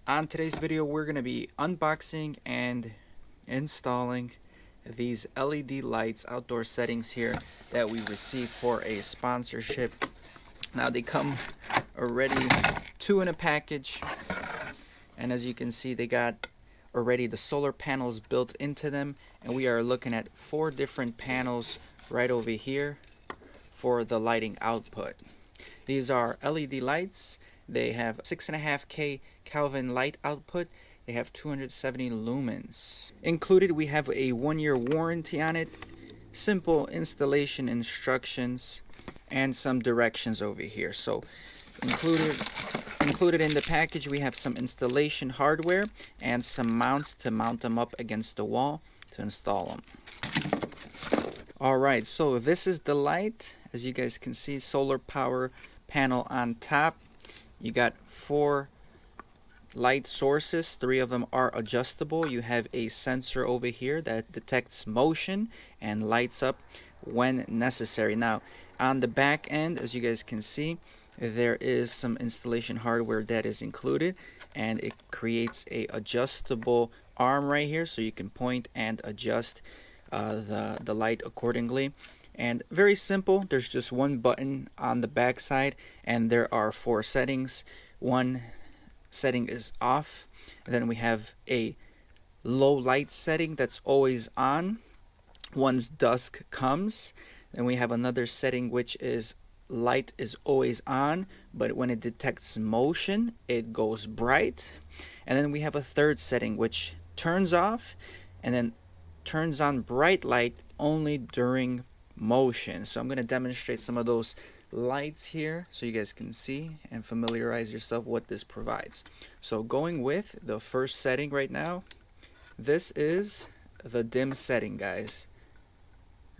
On today's video, we're going to be unboxing and installing these LED lights, outdoor settings here that we received for a sponsorship. Now they come already 2 in a package, and as you can see, they got already the solar panels built into them, and we are looking at 4 different panels right over here for the lighting output. These are LED lights. They have 6.5K Kelvin light output. They have 270 lumens. Included, we have a 1-year warranty on it, simple installation instructions, and some directions over here. So included in the package, we have some installation hardware and some mounts to mount them up against the wall to install them. Alright, so this is the light. As you guys can see, solar power panel on top. You got 4 light sources. 3 of them are adjustable. You have a sensor over here that detects motion and lights up when necessary. Now, on the back end, as you guys can see, there is some installation hardware that is included, and it creates a adjustable arm right here, so you can point and adjust the light accordingly. And very simple, there's just one button on the back side, and there are 4 settings. One setting is off, then we have a low light setting that's always on once dusk comes. Then we have another setting which is light is always on, but when it detects motion it goes bright. And then we have a third setting which turns off and then turns on bright light only during motion. So I'm going to demonstrate some of those lights here so you guys can see and familiarize yourself what this provides. So going with the first setting right now, this is the dim setting, guys.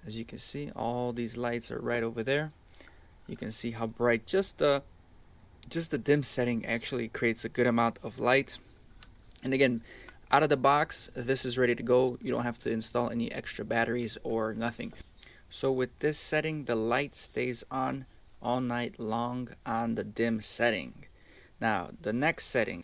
As you can see, all these lights are right over there. You can see how bright just the dim setting actually creates a good amount of light. And again, out of the box, this is ready to go. You don't have to install any extra batteries or nothing. So with this setting, the light stays on all night long on the dim setting. Now, the next setting.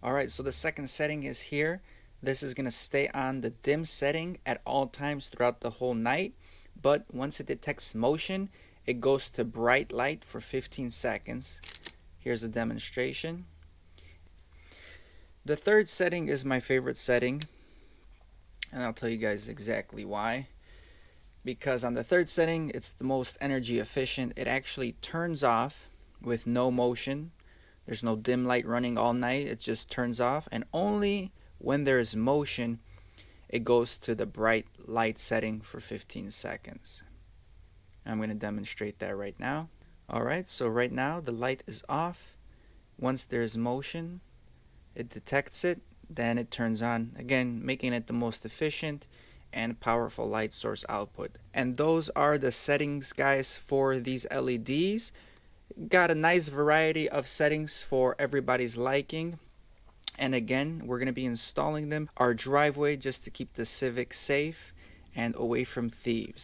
Alright, so the second setting is here. This is going to stay on the dim setting at all times throughout the whole night. But once it detects motion, it goes to bright light for 15 seconds. Here's a demonstration. The third setting is my favorite setting, and I'll tell you guys exactly why. Because on the third setting, it's the most energy efficient. It actually turns off with no motion. There's no dim light running all night. It just turns off, and only when there's motion it goes to the bright light setting for 15 seconds. I'm going to demonstrate that right now. Alright, so right now the light is off. Once there's motion, it detects it, then it turns on, again making it the most efficient and powerful light source output. And those are the settings, guys, for these LEDs. Got a nice variety of settings for everybody's liking. And again, we're going to be installing them our driveway just to keep the Civic safe and away from thieves.